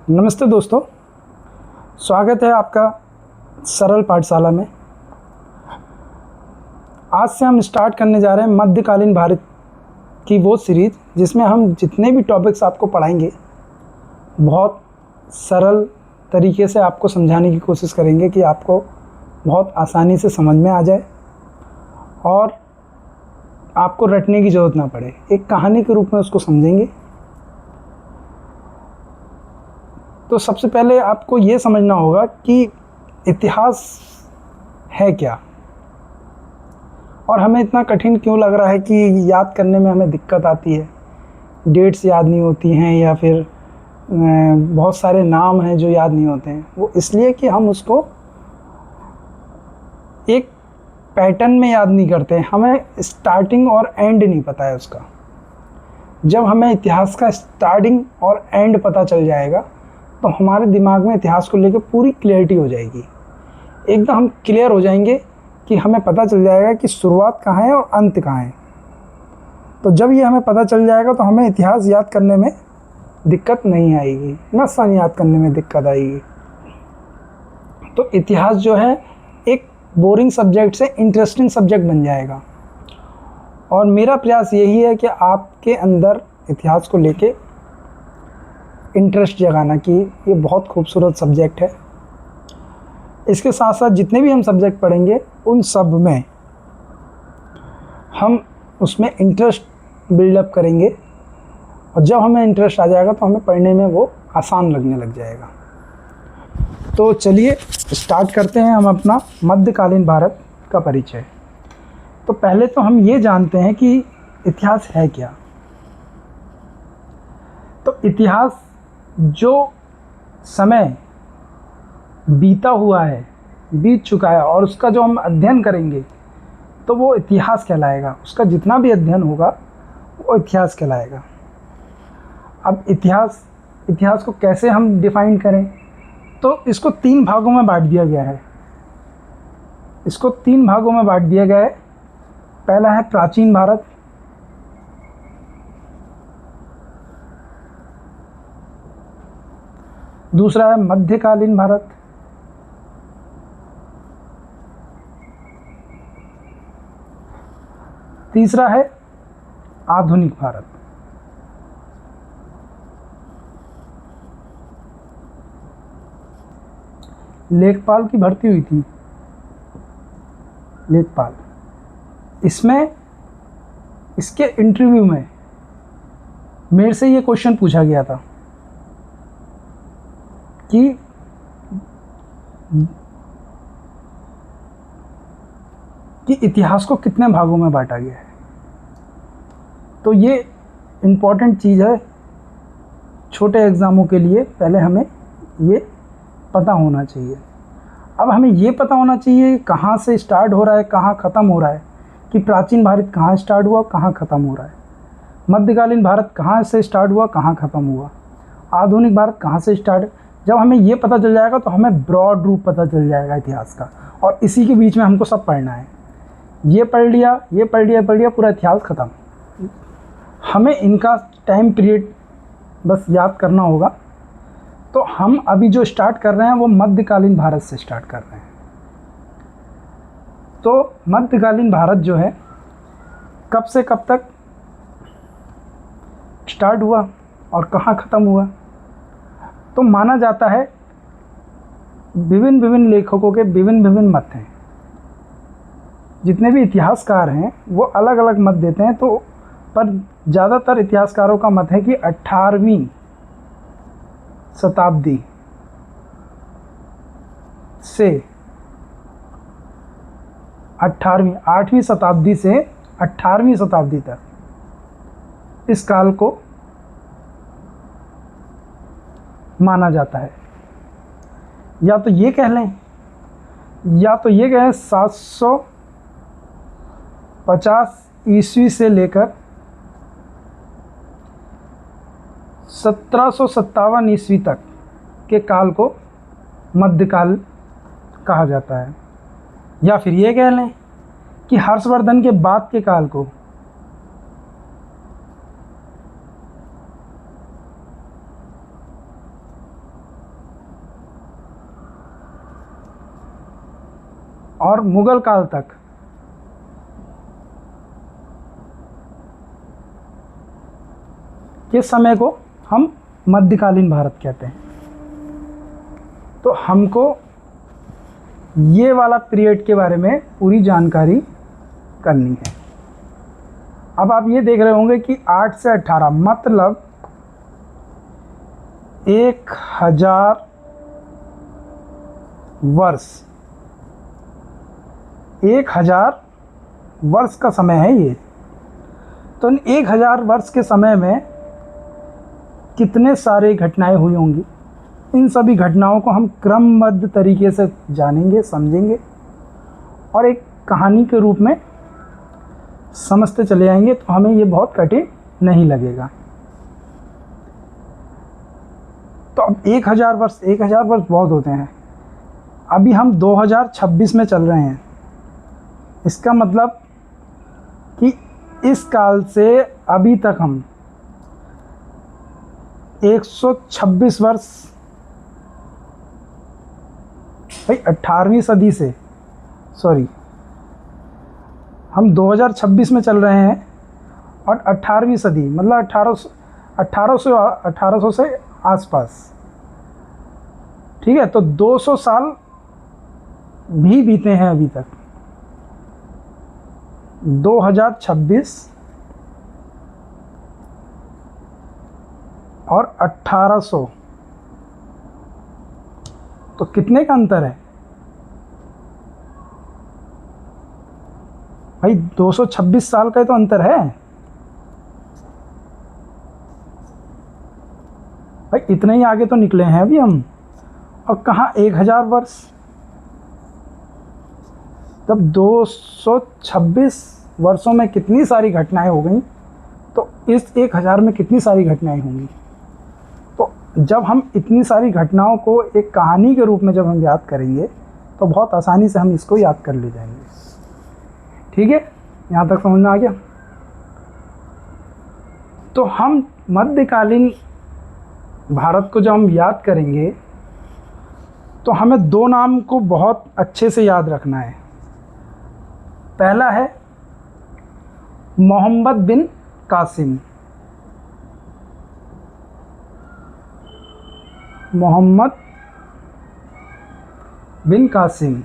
नमस्ते दोस्तों, स्वागत है आपका सरल पाठशाला में। आज से हम स्टार्ट करने जा रहे हैं मध्यकालीन भारत की वो सीरीज़ जिसमें हम जितने भी टॉपिक्स आपको पढ़ाएंगे बहुत सरल तरीके से आपको समझाने की कोशिश करेंगे कि आपको बहुत आसानी से समझ में आ जाए और आपको रटने की ज़रूरत ना पड़े। एक कहानी के रूप में उसको समझेंगे। तो सबसे पहले आपको ये समझना होगा कि इतिहास है क्या और हमें इतना कठिन क्यों लग रहा है कि याद करने में हमें दिक्कत आती है। डेट्स याद नहीं होती हैं या फिर बहुत सारे नाम हैं जो याद नहीं होते हैं। वो इसलिए कि हम उसको एक पैटर्न में याद नहीं करते हैं। हमें स्टार्टिंग और एंड नहीं पता है उसका। जब हमें इतिहास का स्टार्टिंग और एंड पता चल जाएगा तो हमारे दिमाग में इतिहास को लेकर पूरी क्लियरिटी हो जाएगी। एकदम हम क्लियर हो जाएंगे कि हमें पता चल जाएगा कि शुरुआत कहाँ है और अंत कहाँ है। तो जब ये हमें पता चल जाएगा तो हमें इतिहास याद करने में दिक्कत नहीं आएगी, न सन याद करने में दिक्कत आएगी। तो इतिहास जो है एक बोरिंग सब्जेक्ट से इंटरेस्टिंग सब्जेक्ट बन जाएगा। और मेरा प्रयास यही है कि आपके अंदर इतिहास को लेके इंटरेस्ट जगाना कि ये बहुत खूबसूरत सब्जेक्ट है। इसके साथ साथ जितने भी हम सब्जेक्ट पढ़ेंगे उन सब में हम उसमें इंटरेस्ट बिल्डअप करेंगे और जब हमें इंटरेस्ट आ जाएगा तो हमें पढ़ने में वो आसान लगने लग जाएगा। तो चलिए स्टार्ट करते हैं हम अपना मध्यकालीन भारत का परिचय। तो पहले तो हम ये जानते हैं कि इतिहास है क्या। तो इतिहास जो समय बीता हुआ है, बीत चुका है और उसका जो हम अध्ययन करेंगे तो वो इतिहास कहलाएगा। उसका जितना भी अध्ययन होगा वो इतिहास कहलाएगा। अब इतिहास को कैसे हम डिफाइन करें, तो इसको 3 भागों में बांट दिया गया है। पहला है प्राचीन भारत, दूसरा है मध्यकालीन भारत, तीसरा है आधुनिक भारत। लेखपाल की भर्ती हुई थी, लेखपाल। इसमें इसके इंटरव्यू में मेरे से ये क्वेश्चन पूछा गया था कि इतिहास को कितने भागों में बांटा गया है। तो ये इम्पॉर्टेंट चीज़ है छोटे एग्ज़ामों के लिए। पहले हमें ये पता होना चाहिए। अब हमें ये पता होना चाहिए कहाँ से स्टार्ट हो रहा है, कहाँ ख़त्म हो रहा है, कि प्राचीन भारत कहाँ स्टार्ट हुआ, कहाँ ख़त्म हो रहा है। मध्यकालीन भारत कहाँ से स्टार्ट हुआ, कहाँ ख़त्म हुआ। आधुनिक भारत कहाँ से स्टार्ट। जब हमें ये पता चल जाएगा तो हमें ब्रॉड रूप पता चल जाएगा इतिहास का। और इसी के बीच में हमको सब पढ़ना है। ये पढ़ लिया, पूरा इतिहास ख़त्म। हमें इनका टाइम पीरियड बस याद करना होगा। तो हम अभी जो स्टार्ट कर रहे हैं वो मध्यकालीन भारत से स्टार्ट कर रहे हैं। तो मध्यकालीन भारत जो है कब से कब तक स्टार्ट हुआ और कहाँ ख़त्म हुआ। तो माना जाता है विभिन्न लेखकों के विभिन्न मत हैं। जितने भी इतिहासकार हैं वो अलग अलग मत देते हैं। तो पर ज़्यादातर इतिहासकारों का मत है कि 18वीं शताब्दी से 8वीं शताब्दी से 18वीं शताब्दी तक इस काल को माना जाता है। या तो ये कह लें 750 ईस्वी से लेकर 1757 ईस्वी तक के काल को मध्यकाल कहा जाता है। या फिर ये कह लें कि हर्षवर्धन के बाद के काल को और मुगल काल तक के समय को हम मध्यकालीन भारत कहते हैं। तो हमको ये वाला पीरियड के बारे में पूरी जानकारी करनी है। अब आप ये देख रहे होंगे कि 8 से 18 मतलब 1000 वर्ष, 1000 वर्ष का समय है ये। तो इन 1000 वर्ष के समय में कितने सारे घटनाएं हुई होंगी, इन सभी घटनाओं को हम क्रमबद्ध तरीके से जानेंगे, समझेंगे और एक कहानी के रूप में समझते चले जाएंगे, तो हमें ये बहुत कठिन नहीं लगेगा। तो अब 1000 वर्ष बहुत होते हैं। अभी हम 2026 में चल रहे हैं। इसका मतलब कि इस काल से अभी तक हम 126 वर्ष, भाई 18वीं सदी से, सॉरी, हम 2026 में चल रहे हैं और 18वीं सदी मतलब 1800 से आसपास, ठीक है। तो 200 साल भी बीते हैं अभी तक। 2026 और 1800, तो कितने का अंतर है भाई? 226 साल का तो अंतर है भाई, इतने ही आगे तो निकले हैं अभी हम। और कहाँ 1000 वर्ष, तब 226 वर्षों में कितनी सारी घटनाएं हो गई, तो इस 1000 में कितनी सारी घटनाएं होंगी। तो जब हम इतनी सारी घटनाओं को एक कहानी के रूप में जब हम याद करेंगे तो बहुत आसानी से हम इसको याद कर ले जाएंगे। ठीक है, यहाँ तक समझ में आ गया। तो हम मध्यकालीन भारत को जब हम याद करेंगे तो हमें 2 नाम को बहुत अच्छे से याद रखना है। पहला है मोहम्मद बिन कासिम। मोहम्मद बिन कासिम।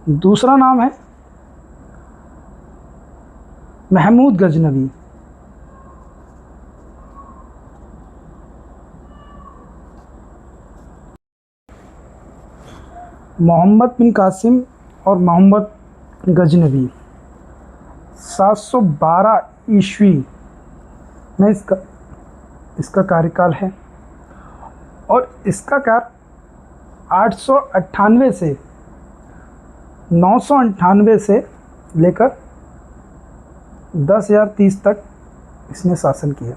दूसरा नाम है महमूद गजनवी। मोहम्मद बिन कासिम और मोहम्मद गजनवी 712 ईस्वी में इसका कार्यकाल है और इसका कार्य 898 से 998 से लेकर 10,030 तक इसने शासन किया।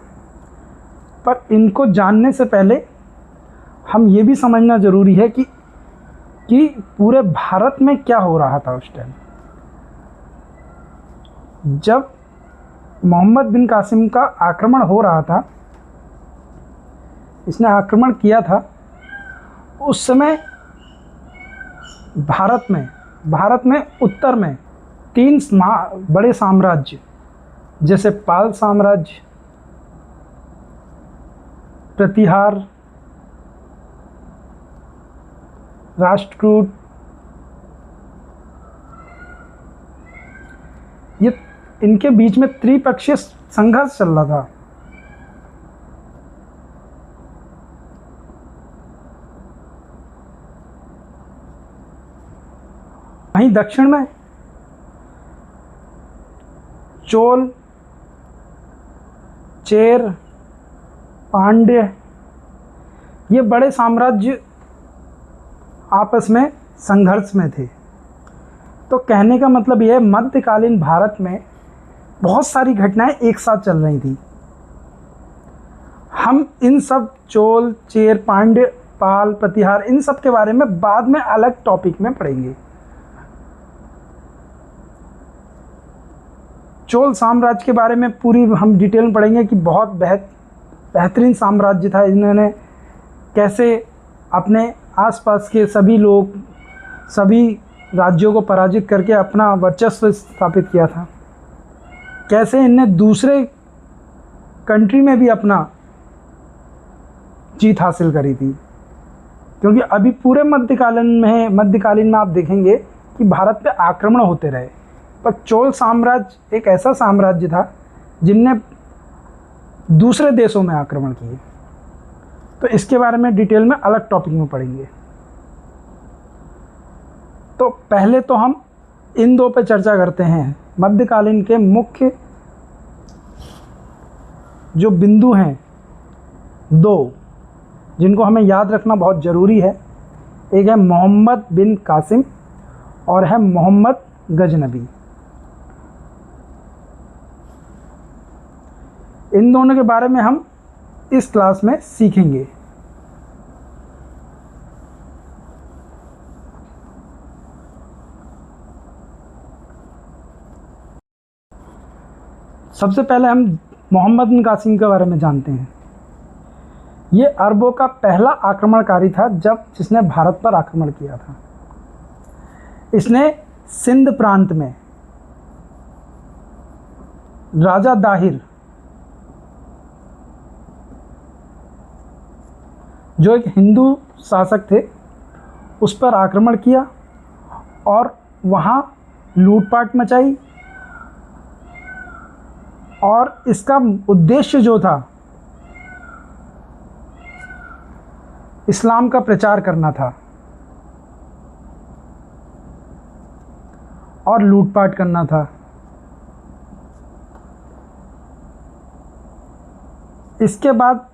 पर इनको जानने से पहले हम ये भी समझना ज़रूरी है कि पूरे भारत में क्या हो रहा था उस टाइम। जब मोहम्मद बिन कासिम का आक्रमण हो रहा था, इसने आक्रमण किया था, उस समय भारत में उत्तर में 3 बड़े साम्राज्य जैसे पाल साम्राज्य, प्रतिहार, राष्ट्रकूट, ये इनके बीच में त्रिपक्षीय संघर्ष चल रहा था। वहीं दक्षिण में चोल, चेर, पांड्य, ये बड़े साम्राज्य आपस में संघर्ष में थे। तो कहने का मतलब यह है, मध्यकालीन भारत में बहुत सारी घटनाएं एक साथ चल रही थी। हम इन सब चोल, चेर, पांड्य, पाल, प्रतिहार, इन सब के बारे में बाद में अलग टॉपिक में पढ़ेंगे। चोल साम्राज्य के बारे में पूरी हम डिटेल में पढ़ेंगे कि बहुत बेहतरीन साम्राज्य था। इन्होंने कैसे अपने आसपास के सभी लोग, सभी राज्यों को पराजित करके अपना वर्चस्व स्थापित किया था। कैसे इनने दूसरे कंट्री में भी अपना जीत हासिल करी थी, क्योंकि अभी पूरे मध्यकालीन में आप देखेंगे कि भारत पे आक्रमण होते रहे, पर चोल साम्राज्य एक ऐसा साम्राज्य था जिनने दूसरे देशों में आक्रमण किए। तो इसके बारे में डिटेल में अलग टॉपिक में पढ़ेंगे। तो पहले तो हम इन दो पे चर्चा करते हैं। मध्यकालीन के मुख्य जो बिंदु हैं दो, जिनको हमें याद रखना बहुत ज़रूरी है, एक है मोहम्मद बिन कासिम और है मोहम्मद गजनबी। इन दोनों के बारे में हम इस क्लास में सीखेंगे। सबसे पहले हम मोहम्मद बिन कासिम के बारे में जानते हैं। ये अरबों का पहला आक्रमणकारी था जिसने भारत पर आक्रमण किया था। इसने सिंध प्रांत में राजा दाहिर, जो एक हिंदू शासक थे, उस पर आक्रमण किया और वहाँ लूटपाट मचाई। और इसका उद्देश्य जो था, इस्लाम का प्रचार करना था और लूटपाट करना था। इसके बाद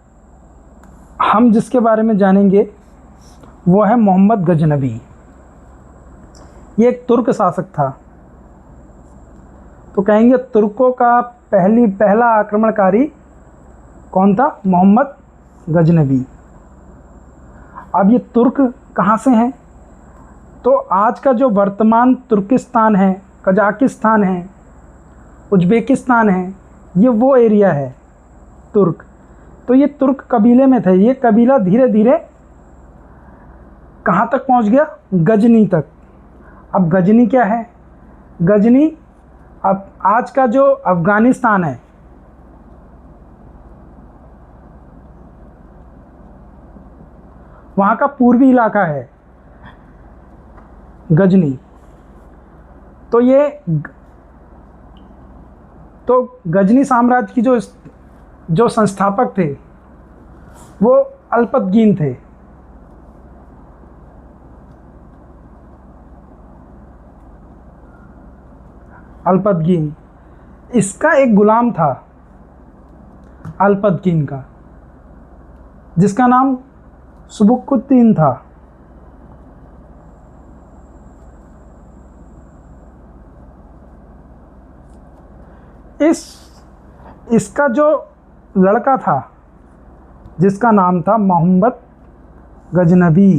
हम जिसके बारे में जानेंगे वो है मोहम्मद गजनबी। ये एक तुर्क शासक था। तो कहेंगे तुर्कों का पहला आक्रमणकारी कौन था? मोहम्मद गजनबी। अब ये तुर्क कहाँ से हैं? तो आज का जो वर्तमान तुर्किस्तान है, कजाकिस्तान है, उज्बेकिस्तान है, ये वो एरिया है तुर्क। तो ये तुर्क कबीले में थे। ये कबीला धीरे धीरे कहाँ तक पहुँच गया? गजनी तक। अब गजनी क्या है? गजनी अब आज का जो अफ़गानिस्तान है, वहाँ का पूर्वी इलाका है गजनी। तो गजनी साम्राज्य की जो संस्थापक थे वो अल्पतगीन थे। अल्पतगीन इसका एक गुलाम था अल्पतगीन का, जिसका नाम सुबुकुद्दीन था। इसका जो लड़का था जिसका नाम था मोहम्मद गजनबी,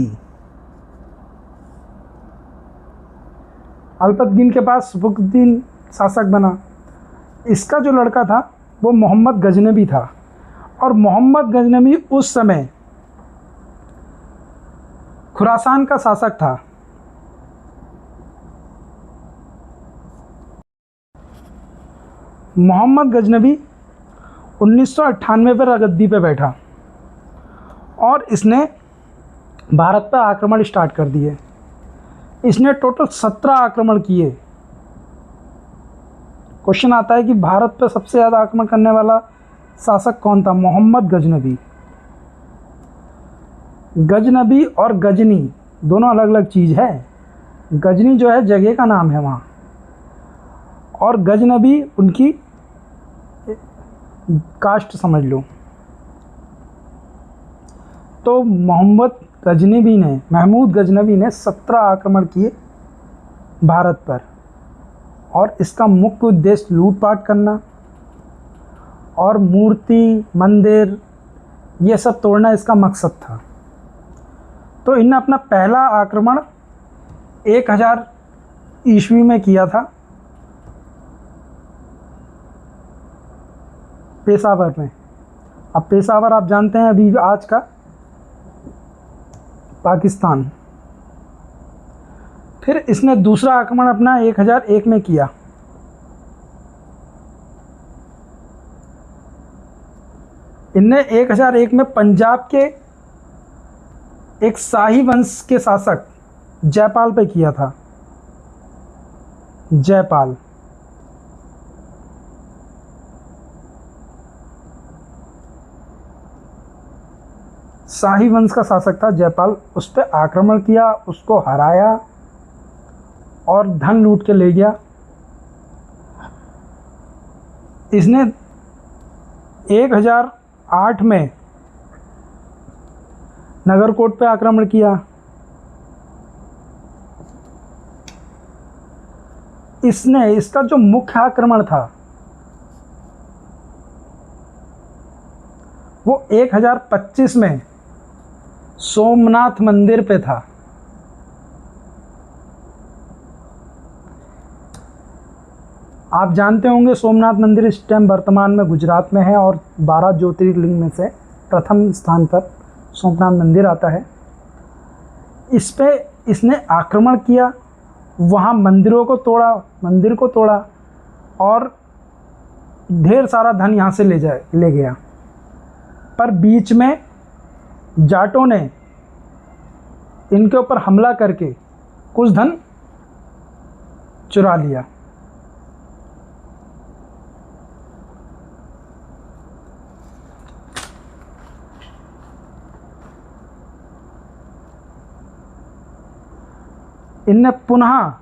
अल्पतगीन के पास सुबुकुद्दीन शासक बना। इसका जो लड़का था वो मोहम्मद गजनबी था। और मोहम्मद गजनबी उस समय खुरासान का शासक था। मोहम्मद गजनबी 1998 पर गद्दी पे बैठा और इसने भारत पर आक्रमण स्टार्ट कर दिए। इसने टोटल 17 आक्रमण किए। क्वेश्चन आता है कि भारत पर सबसे ज़्यादा आक्रमण करने वाला शासक कौन था? मोहम्मद गजनबी। गजनबी और गजनी दोनों अलग अलग चीज़ है। गजनी जो है जगह का नाम है वहाँ, और गजनबी उनकी कास्ट समझ लो। तो महमूद गजनबी ने 17 आक्रमण किए भारत पर, और इसका मुख्य उद्देश्य लूटपाट करना और मूर्ति, मंदिर, ये सब तोड़ना इसका मकसद था। तो इन्होंने अपना पहला आक्रमण 1000 ईस्वी में किया था पेशावर में। अब पेशावर आप जानते हैं अभी आज का पाकिस्तान। फिर इसने दूसरा आक्रमण अपना 1001 में किया। इनने 1001 में पंजाब के एक शाही वंश के शासक जयपाल पे किया था। जयपाल शाही वंश का शासक था जयपाल, उस पर आक्रमण किया, उसको हराया और धन लूट के ले गया। इसने 1008 में नगरकोट पे आक्रमण किया। इसका जो मुख्य आक्रमण था वो 1025 में सोमनाथ मंदिर पे था। आप जानते होंगे सोमनाथ मंदिर इस टाइम वर्तमान में गुजरात में है और 12 ज्योतिर्लिंग में से प्रथम स्थान पर सोमनाथ मंदिर आता है। इस पे इसने आक्रमण किया, वहाँ मंदिर को तोड़ा और ढेर सारा धन यहाँ से ले गया। पर बीच में जाटों ने इनके ऊपर हमला करके कुछ धन चुरा लिया। इनने पुनः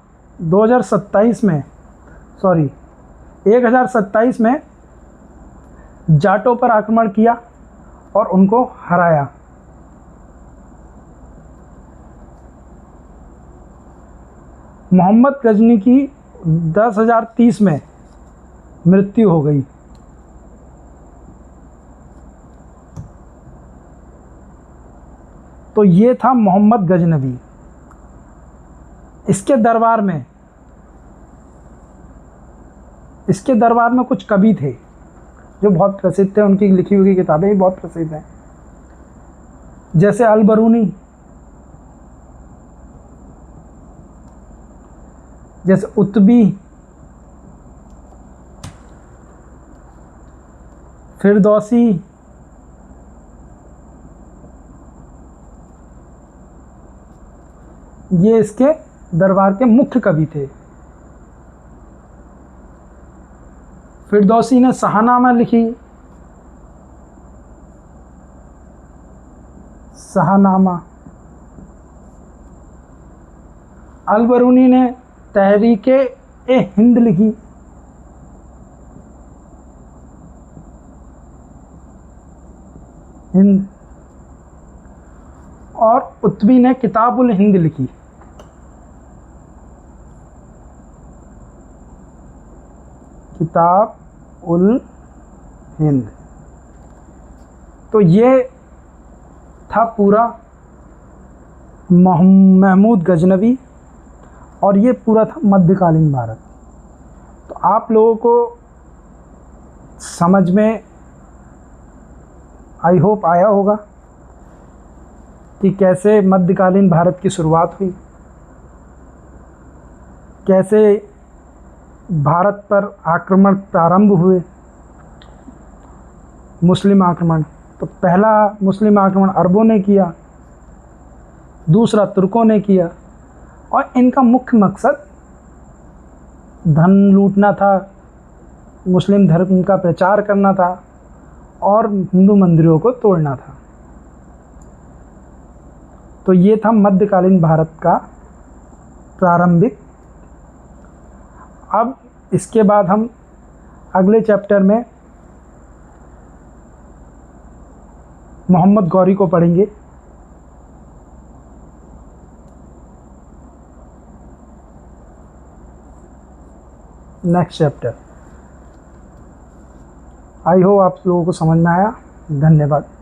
1027 में जाटों पर आक्रमण किया और उनको हराया। मोहम्मद गजनी की 10,030 में मृत्यु हो गई। तो ये था मोहम्मद गजनवी। इसके दरबार में कुछ कवि थे जो बहुत प्रसिद्ध थे, उनकी लिखी हुई किताबें भी बहुत प्रसिद्ध हैं, जैसे अल-बरूनी, जैसे उतबी, फिरदौसी, ये इसके दरबार के मुख्य कवि थे। फिरदौसी ने शाहनामा लिखी, शाहनामा। अल-बरूनी ने तहरीक-ए-हिंद लिखी। हिंद। और उतबी ने किताबुल हिंद लिखी। किताब उल हिंद। तो ये था पूरा महमूद गजनवी और ये पूरा था मध्यकालीन भारत। तो आप लोगों को समझ में आई होप आया होगा कि कैसे मध्यकालीन भारत की शुरुआत हुई, कैसे भारत पर आक्रमण प्रारंभ हुए, मुस्लिम आक्रमण। तो पहला मुस्लिम आक्रमण अरबों ने किया, दूसरा तुर्कों ने किया और इनका मुख्य मकसद धन लूटना था, मुस्लिम धर्म का प्रचार करना था और हिंदू मंदिरों को तोड़ना था। तो ये था मध्यकालीन भारत का प्रारंभिक। अब इसके बाद हम अगले चैप्टर में मोहम्मद गौरी को पढ़ेंगे। Next chapter. आई होप आप लोगों को समझ में आया। धन्यवाद।